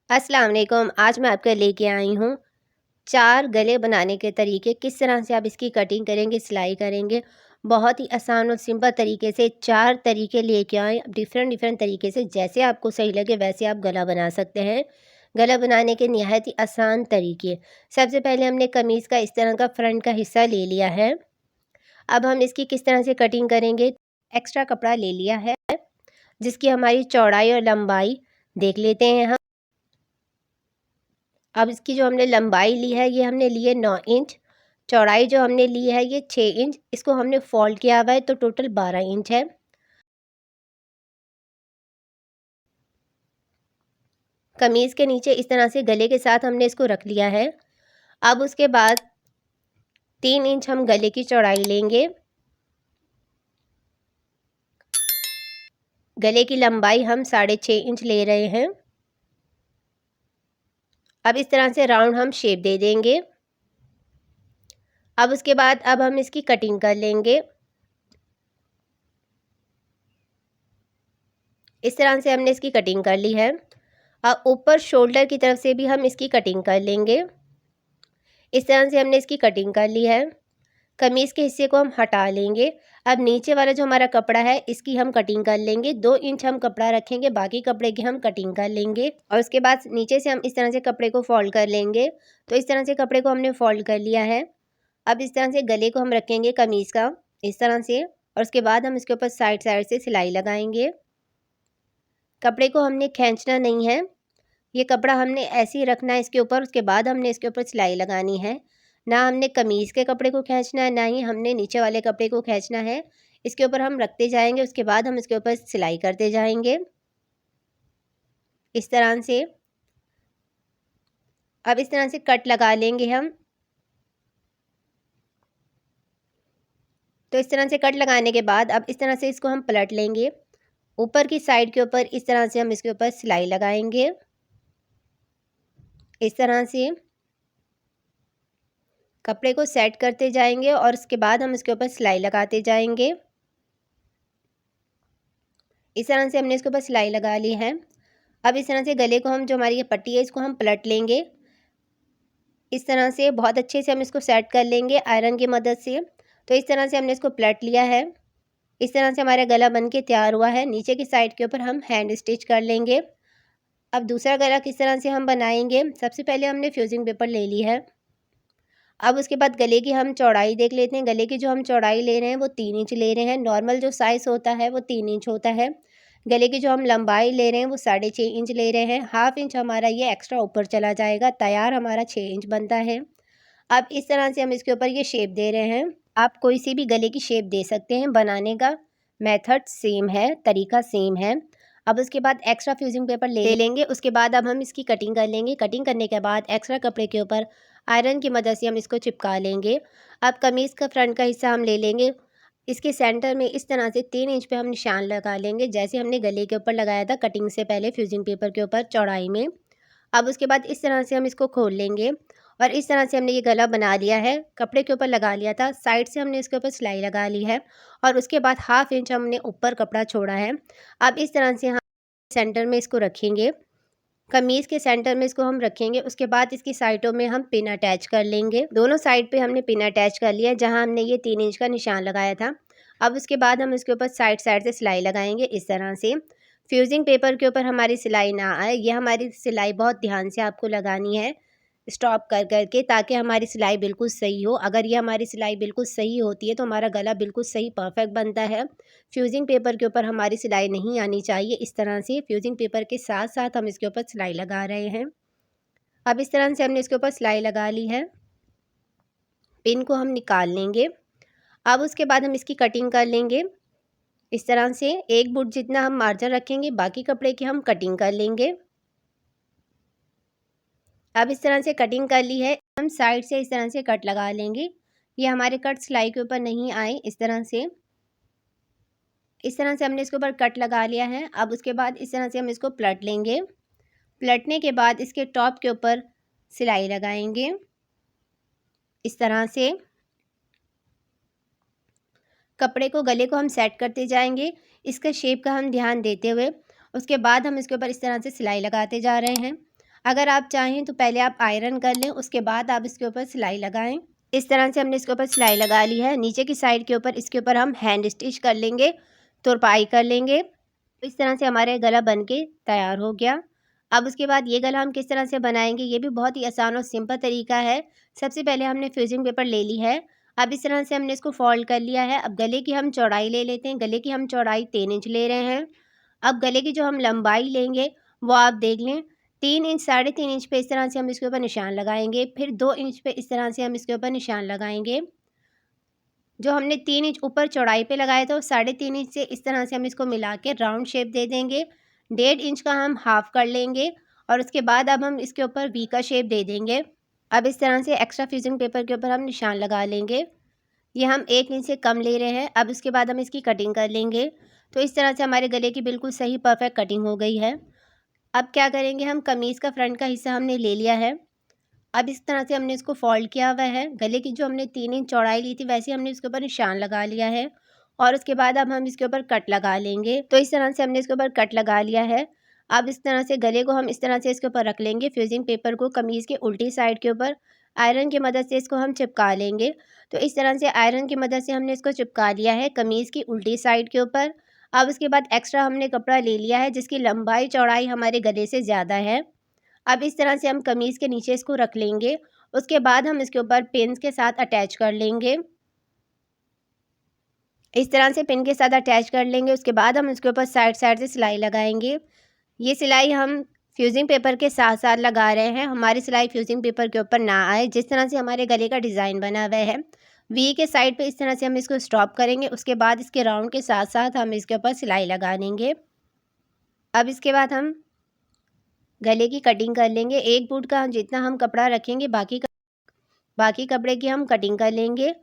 अस्सलाम वालेकुम। आज मैं आपके लेके आई हूँ 4 गले बनाने के तरीके। किस तरह से आप इसकी कटिंग करेंगे, सिलाई करेंगे। बहुत ही आसान और सिंपल तरीके से 4 तरीके लेके आए, डिफ़रेंट डिफ़रेंट तरीके से। जैसे आपको सही लगे वैसे आप गला बना सकते हैं। गला बनाने के निहायत ही आसान तरीके। सबसे पहले हमने कमीज़ का इस तरह का फ्रंट का हिस्सा ले लिया है। अब हम इसकी किस तरह से कटिंग करेंगे। एक्स्ट्रा कपड़ा ले लिया है जिसकी हमारी चौड़ाई और लंबाई देख लेते हैं हम। अब इसकी जो हमने लंबाई ली है ये हमने ली है 9 इंच। चौड़ाई जो हमने ली है ये 6 इंच। इसको हमने फोल्ड किया हुआ है तो टोटल 12 इंच है। कमीज़ के नीचे इस तरह से गले के साथ हमने इसको रख लिया है। अब उसके बाद 3 इंच हम गले की चौड़ाई लेंगे। गले की लंबाई हम 6.5 इंच ले रहे हैं। अब इस तरह से राउंड हम शेप दे देंगे। अब उसके बाद अब हम इसकी कटिंग कर लेंगे। इस तरह से हमने इसकी कटिंग कर ली है। अब ऊपर शोल्डर की तरफ से भी हम इसकी कटिंग कर लेंगे। इस तरह से हमने इसकी कटिंग कर ली है। कमीज़ के हिस्से को हम हटा लेंगे। अब नीचे वाला जो हमारा कपड़ा है इसकी हम कटिंग कर लेंगे। 2 इंच हम कपड़ा रखेंगे, बाकी कपड़े की हम कटिंग कर लेंगे। और उसके बाद नीचे से हम इस तरह से कपड़े को फोल्ड कर लेंगे। तो इस तरह से कपड़े को हमने फोल्ड कर लिया है। अब इस तरह से गले को हम रखेंगे कमीज़ का इस तरह से, और उसके बाद हम इसके ऊपर साइड साइड से सिलाई लगाएंगे। कपड़े को हमने खींचना नहीं है, ये कपड़ा हमने ऐसे ही रखना है इसके ऊपर। उसके बाद हमने इसके ऊपर सिलाई लगानी है। ना हमने कमीज़ के कपड़े को खींचना है, ना ही हमने नीचे वाले कपड़े को खींचना है। इसके ऊपर हम रखते जाएंगे, उसके बाद हम इसके ऊपर सिलाई करते जाएंगे इस तरह से। अब इस तरह से कट लगा लेंगे हम। तो इस तरह से कट लगाने के बाद अब इस तरह से इसको हम पलट लेंगे। ऊपर की साइड के ऊपर इस तरह से हम इसके ऊपर सिलाई लगाएंगे इस तरह से। कपड़े को सेट करते जाएंगे और उसके बाद हम इसके ऊपर सिलाई लगाते जाएंगे। इस तरह से हमने इसके ऊपर सिलाई लगा ली है। अब इस तरह से गले को हम, जो हमारी ये पट्टी है, इसको हम पलट लेंगे इस तरह से। बहुत अच्छे से हम इसको सेट कर लेंगे आयरन की मदद से। तो इस तरह से हमने इसको पलट लिया है। इस तरह से हमारा गला बन के तैयार हुआ है। नीचे की साइड के ऊपर हम हैंड स्टिच कर लेंगे। अब दूसरा गला किस तरह से हम बनाएंगे। सबसे पहले हमने फ्यूजिंग पेपर ले ली है। अब उसके बाद गले की हम चौड़ाई देख लेते हैं। गले की जो हम चौड़ाई ले रहे हैं वो 3 इंच ले रहे हैं। नॉर्मल जो साइज़ होता है वो 3 इंच होता है। गले की जो हम लंबाई ले रहे हैं वो 6.5 इंच ले रहे हैं। हाफ इंच हमारा ये एक्स्ट्रा ऊपर चला जाएगा। तैयार हमारा 6 इंच बनता है। अब इस तरह से हम इसके ऊपर ये शेप दे रहे हैं। आप कोई सी भी गले की शेप दे सकते हैं। बनाने का मेथड सेम है, तरीका सेम है। अब उसके बाद एक्स्ट्रा फ्यूजिंग पेपर ले लेंगे। उसके बाद अब हम इसकी कटिंग कर लेंगे। कटिंग करने के बाद एक्स्ट्रा कपड़े के ऊपर आयरन की मदद से हम इसको चिपका लेंगे। अब कमीज़ का फ्रंट का हिस्सा हम ले लेंगे। इसके सेंटर में इस तरह से 3 इंच पे हम निशान लगा लेंगे, जैसे हमने गले के ऊपर लगाया था कटिंग से पहले फ्यूजिंग पेपर के ऊपर चौड़ाई में। अब उसके बाद इस तरह से हम इसको खोल लेंगे और इस तरह से हमने ये गला बना लिया है। कपड़े के ऊपर लगा लिया था, साइड से हमने इसके ऊपर सिलाई लगा ली है और उसके बाद हाफ इंच हमने ऊपर कपड़ा छोड़ा है। अब इस तरह से हम सेंटर में इसको रखेंगे। कमीज़ के सेंटर में इसको हम रखेंगे। उसके बाद इसकी साइडों में हम पिन अटैच कर लेंगे। दोनों साइड पे हमने पिन अटैच कर लिया जहाँ हमने ये 3 इंच का निशान लगाया था। अब उसके बाद हम इसके ऊपर साइड साइड से सिलाई लगाएंगे इस तरह से। फ्यूजिंग पेपर के ऊपर हमारी सिलाई ना आए, ये हमारी सिलाई बहुत ध्यान से आपको लगानी है, स्टॉप कर कर के, ताकि हमारी सिलाई बिल्कुल सही हो। अगर ये हमारी सिलाई बिल्कुल सही होती है तो हमारा गला बिल्कुल सही परफेक्ट बनता है। फ्यूजिंग पेपर के ऊपर हमारी सिलाई नहीं आनी चाहिए। इस तरह से फ्यूजिंग पेपर के साथ साथ हम इसके ऊपर सिलाई लगा रहे हैं। अब इस तरह से हमने इसके ऊपर सिलाई लगा ली है। पिन को हम निकाल लेंगे। अब उसके बाद हम इसकी कटिंग कर लेंगे इस तरह से। 1 फुट जितना हम मार्जिन रखेंगे, बाकी कपड़े की हम कटिंग कर लेंगे। अब इस तरह से कटिंग कर ली है। हम साइड से इस तरह से कट लगा लेंगे, ये हमारे कट सिलाई के ऊपर नहीं आए इस तरह से। इस तरह से हमने इसके ऊपर कट लगा लिया है। अब उसके बाद इस तरह से हम इसको पलट लेंगे। पलटने के बाद इसके टॉप के ऊपर सिलाई लगाएंगे इस तरह से। कपड़े को, गले को हम सेट करते जाएंगे, इसका शेप का हम ध्यान देते हुए। उसके बाद हम इसके ऊपर इस तरह से सिलाई लगाते जा रहे हैं। अगर आप चाहें तो पहले आप आयरन कर लें, उसके बाद आप इसके ऊपर सिलाई लगाएं। इस तरह से हमने इसके ऊपर सिलाई लगा ली है। नीचे की साइड के ऊपर इसके ऊपर हम हैंड स्टिच कर लेंगे, तुरपाई कर लेंगे। इस तरह से हमारे गला बन के तैयार हो गया। अब उसके बाद ये गला हम किस तरह से बनाएंगे, ये भी बहुत ही आसान और सिंपल तरीका है। सबसे पहले हमने फ्यूजिंग पेपर ले ली है। अब इस तरह से हमने इसको फोल्ड कर लिया है। अब गले की हम चौड़ाई ले लेते हैं। गले की हम चौड़ाई 3 इंच ले रहे हैं। अब गले की जो हम लंबाई लेंगे वो आप देख लें, 3 इंच 3.5 इंच पे इस तरह से हम इसके ऊपर निशान लगाएंगे। फिर 2 इंच पे इस तरह से हम इसके ऊपर निशान लगाएंगे। जो हमने 3 इंच ऊपर चौड़ाई पे लगाया था, वो 3.5 इंच से इस तरह से हम इसको मिला के राउंड शेप दे देंगे। 1.5 इंच का हम हाफ कर लेंगे और उसके बाद अब हम इसके ऊपर वी का शेप दे देंगे। अब इस तरह से एक्स्ट्रा फ्यूजिंग पेपर के ऊपर हम निशान लगा लेंगे। ये हम 1 इंच से कम ले रहे हैं। अब इसके बाद हम इसकी कटिंग कर लेंगे। तो इस तरह से हमारे गले की बिल्कुल सही परफेक्ट कटिंग हो गई है। अब क्या करेंगे, हम कमीज़ का फ्रंट का हिस्सा हमने ले लिया है। अब इस तरह से हमने इसको फोल्ड किया हुआ है। गले की जो हमने 3 इंच चौड़ाई ली थी, वैसे हमने इसके ऊपर निशान लगा लिया है और उसके बाद अब हम इसके ऊपर कट लगा लेंगे। तो इस तरह से हमने इसके ऊपर कट लगा लिया है। अब इस तरह से गले को हम इस तरह से इसके ऊपर रख लेंगे। फ्यूजिंग पेपर को कमीज़ के उल्टी साइड के ऊपर आयरन की मदद से इसको हम चिपका लेंगे। तो इस तरह से आयरन की मदद से हमने इसको चिपका लिया है कमीज़ की उल्टी साइड के ऊपर। अब उसके बाद एक्स्ट्रा हमने कपड़ा ले लिया है जिसकी लंबाई चौड़ाई हमारे गले से ज़्यादा है। अब इस तरह से हम कमीज़ के नीचे इसको रख लेंगे। उसके बाद हम इसके ऊपर पिन्स के साथ अटैच कर लेंगे। इस तरह से पिन के साथ अटैच कर लेंगे। उसके बाद हम इसके ऊपर साइड साइड से सिलाई लगाएंगे। ये सिलाई हम फ्यूजिंग पेपर के साथ साथ लगा रहे हैं, हमारी सिलाई फ्यूजिंग पेपर के ऊपर ना आए। जिस तरह से हमारे गले का डिज़ाइन बना हुआ है, वी के साइड पे इस तरह से हम इसको स्टॉप करेंगे। उसके बाद इसके राउंड के साथ साथ हम इसके ऊपर सिलाई लगा लेंगे। अब इसके बाद हम गले की कटिंग कर लेंगे। एक बूट का जितना हम कपड़ा रखेंगे, बाकी कपड़े की हम कटिंग कर लेंगे।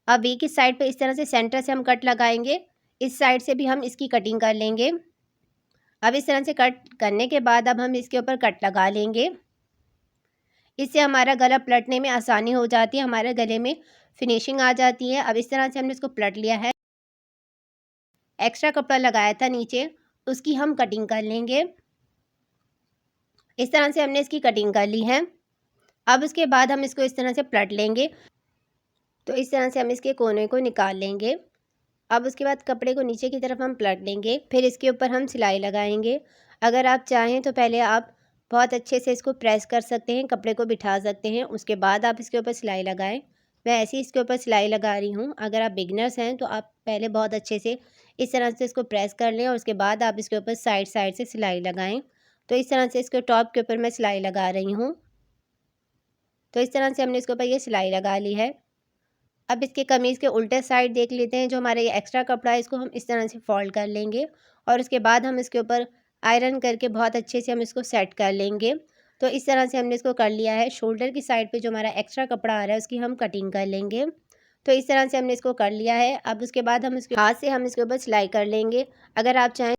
अब वी की साइड पे इस तरह से सेंटर से हम कट लगाएंगे। इस साइड से भी हम इसकी कटिंग कर लेंगे। अब इस तरह से कट करने के बाद अब हम इसके ऊपर कट लगा लेंगे। इससे हमारा गला पलटने में आसानी हो जाती है, हमारे गले में फिनिशिंग आ जाती है। अब इस तरह से हमने इसको पलट लिया है। एक्स्ट्रा कपड़ा लगाया था नीचे, उसकी हम कटिंग कर लेंगे। इस तरह से हमने इसकी कटिंग कर ली है। अब उसके बाद हम इसको इस तरह से पलट लेंगे। तो इस तरह से हम इसके कोने को निकाल लेंगे। अब उसके बाद कपड़े को नीचे की तरफ हम पलट लेंगे। फिर इसके ऊपर हम सिलाई लगाएंगे। अगर आप चाहें तो पहले आप बहुत अच्छे से इसको प्रेस कर सकते हैं, कपड़े को बिठा सकते हैं, उसके बाद आप इसके ऊपर सिलाई लगाएं। मैं ऐसे ही इसके ऊपर सिलाई लगा रही हूँ। अगर आप बिगनर्स हैं तो आप पहले बहुत अच्छे से इस तरह से इसको प्रेस कर लें और उसके बाद आप इसके ऊपर साइड साइड से सिलाई लगाएँ। तो इस तरह से इसके टॉप के ऊपर मैं सिलाई लगा रही हूँ। तो इस तरह से हमने इसके ऊपर ये सिलाई लगा ली है। अब इसके कमीज़ के उल्टे साइड देख लेते हैं। जो हमारा ये एक्स्ट्रा कपड़ा है, इसको हम इस तरह से फोल्ड कर लेंगे और उसके बाद हम इसके ऊपर आयरन करके बहुत अच्छे से हम इसको सेट कर लेंगे। तो इस तरह से हमने इसको कर लिया है। शोल्डर की साइड पे जो हमारा एक्स्ट्रा कपड़ा आ रहा है, उसकी हम कटिंग कर लेंगे। तो इस तरह से हमने इसको कर लिया है। अब उसके बाद हम इसके हाथ से हम इसके ऊपर सिलाई कर लेंगे। अगर आप चाहें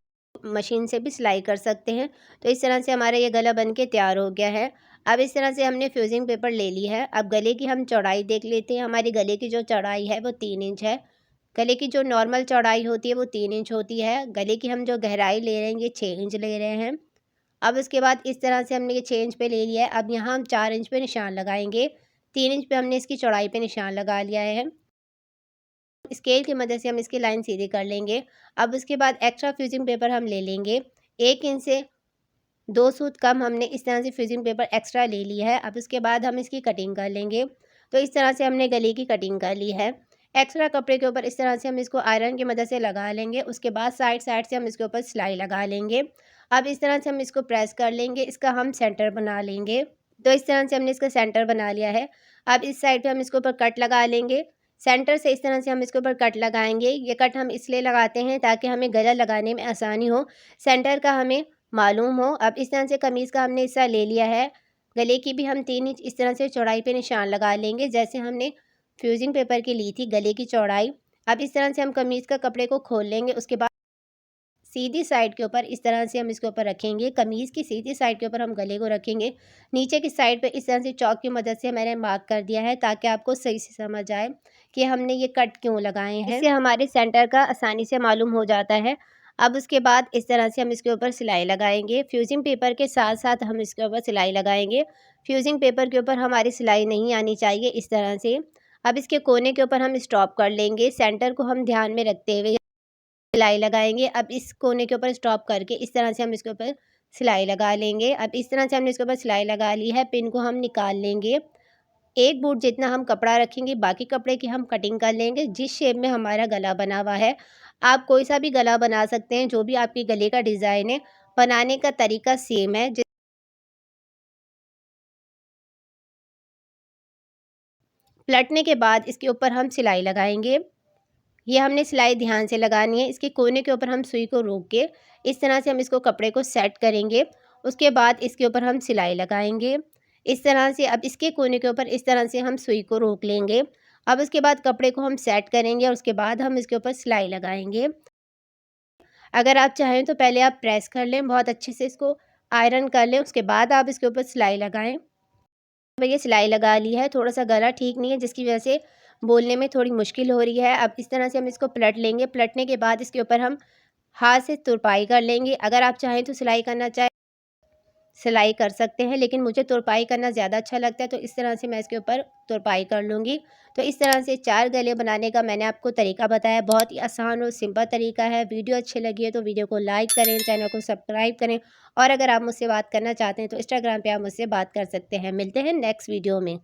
मशीन से भी सिलाई कर सकते हैं। तो इस तरह से हमारा ये गला बन के तैयार हो गया है। अब इस तरह से हमने फ्यूजिंग पेपर ले ली है। अब गले की हम चौड़ाई देख लेते हैं। हमारी गले की जो चौड़ाई है वो 3 इंच है। गले की जो नॉर्मल चौड़ाई होती है वो 3 इंच होती है। गले की हम जो गहराई ले रहे हैं, ये 6 इंच ले रहे हैं। अब उसके बाद इस तरह से हमने ये 6 इंच पे ले लिया है। अब यहाँ हम 4 इंच पे निशान लगाएंगे। 3 इंच पे हमने इसकी चौड़ाई पे निशान लगा लिया है। स्केल की मदद से हम इसकी लाइन सीधी कर लेंगे। अब उसके बाद एक्स्ट्रा फ्यूजिंग पेपर हम ले लेंगे। 1 इंच से 2 सूत कम हमने इस तरह से फ्यूजिंग पेपर एक्स्ट्रा ले लिया है। अब उसके बाद हम इसकी कटिंग कर लेंगे। तो इस तरह से हमने गले की कटिंग कर ली है। एक्स्ट्रा कपड़े के ऊपर इस तरह से हम इसको आयरन की मदद से लगा लेंगे। उसके बाद साइड साइड से हम इसके ऊपर सिलाई लगा लेंगे। अब इस तरह से हम इसको प्रेस कर लेंगे, इसका हम सेंटर बना लेंगे। तो इस तरह से हमने इसका सेंटर बना लिया है। अब इस साइड पे हम इसके ऊपर कट लगा लेंगे। सेंटर से इस तरह से हम इसके ऊपर कट लगाएंगे। ये कट हम इसलिए लगाते हैं ताकि हमें गला लगाने में आसानी हो, सेंटर का हमें मालूम हो। अब इस तरह से कमीज़ का हमने हिस्सा ले लिया है। गले की भी हम 3 इंच इस तरह से चौड़ाई पे निशान लगा लेंगे, जैसे हमने फ्यूजिंग पेपर की ली थी गले की चौड़ाई। अब इस तरह से हम कमीज़ का कपड़े को खोल लेंगे। उसके बाद सीधी साइड के ऊपर इस तरह से हम इसके ऊपर रखेंगे। कमीज़ की सीधी साइड के ऊपर हम गले को रखेंगे। नीचे की साइड पे इस तरह से चॉक की मदद से मैंने मार्क कर दिया है ताकि आपको सही से समझ आए कि हमने ये कट क्यों लगाए हैं। इससे हमारे सेंटर का आसानी से मालूम हो जाता है। अब उसके बाद इस तरह से हम इसके ऊपर सिलाई लगाएंगे। फ्यूजिंग पेपर के साथ साथ हम इसके ऊपर सिलाई लगाएंगे। फ्यूजिंग पेपर के ऊपर हमारी सिलाई नहीं आनी चाहिए इस तरह से। अब इसके कोने के ऊपर हम स्टॉप कर लेंगे। सेंटर को हम ध्यान में रखते हुए सिलाई लगाएंगे। अब इस कोने के ऊपर स्टॉप करके इस तरह से हम इसके ऊपर सिलाई लगा लेंगे। अब इस तरह से हमने इसके ऊपर सिलाई लगा ली है। पिन को हम निकाल लेंगे। एक बूट जितना हम कपड़ा रखेंगे, बाकी कपड़े की हम कटिंग कर लेंगे जिस शेप में हमारा गला बना हुआ है। आप कोई सा भी गला बना सकते हैं, जो भी आपके गले का डिज़ाइन है, बनाने का तरीका सेम है। पलटने के बाद इसके ऊपर हम सिलाई लगाएंगे। ये हमने सिलाई ध्यान से लगानी है। इसके कोने के ऊपर हम सुई को रोक के इस तरह से हम इसको कपड़े को सेट करेंगे। उसके बाद इसके ऊपर हम सिलाई लगाएंगे इस तरह से। अब इसके कोने के ऊपर इस तरह से हम सुई को रोक लेंगे। अब उसके बाद कपड़े को हम सेट करेंगे और उसके बाद हम इसके ऊपर सिलाई लगाएंगे। अगर आप चाहें तो पहले आप प्रेस कर लें, बहुत अच्छे से इसको आयरन कर लें, उसके बाद आप इसके ऊपर सिलाई लगाएं। मैं ये सिलाई लगा ली है। थोड़ा सा गला ठीक नहीं है जिसकी वजह से बोलने में थोड़ी मुश्किल हो रही है। अब इस तरह से हम इसको पलट लेंगे। पलटने के बाद इसके ऊपर हम हाथ से तुरपाई कर लेंगे। अगर आप चाहें तो सिलाई करना चाहें सिलाई कर सकते हैं, लेकिन मुझे तुरपाई करना ज़्यादा अच्छा लगता है, तो इस तरह से मैं इसके ऊपर तुरपाई कर लूँगी। तो इस तरह से 4 गले बनाने का मैंने आपको तरीका बताया। बहुत ही आसान और सिंपल तरीका है। वीडियो अच्छी लगी है तो वीडियो को लाइक करें, चैनल को सब्सक्राइब करें और अगर आप मुझसे बात करना चाहते हैं तो इंस्टाग्राम पे आप मुझसे बात कर सकते हैं। मिलते हैं नेक्स्ट वीडियो में।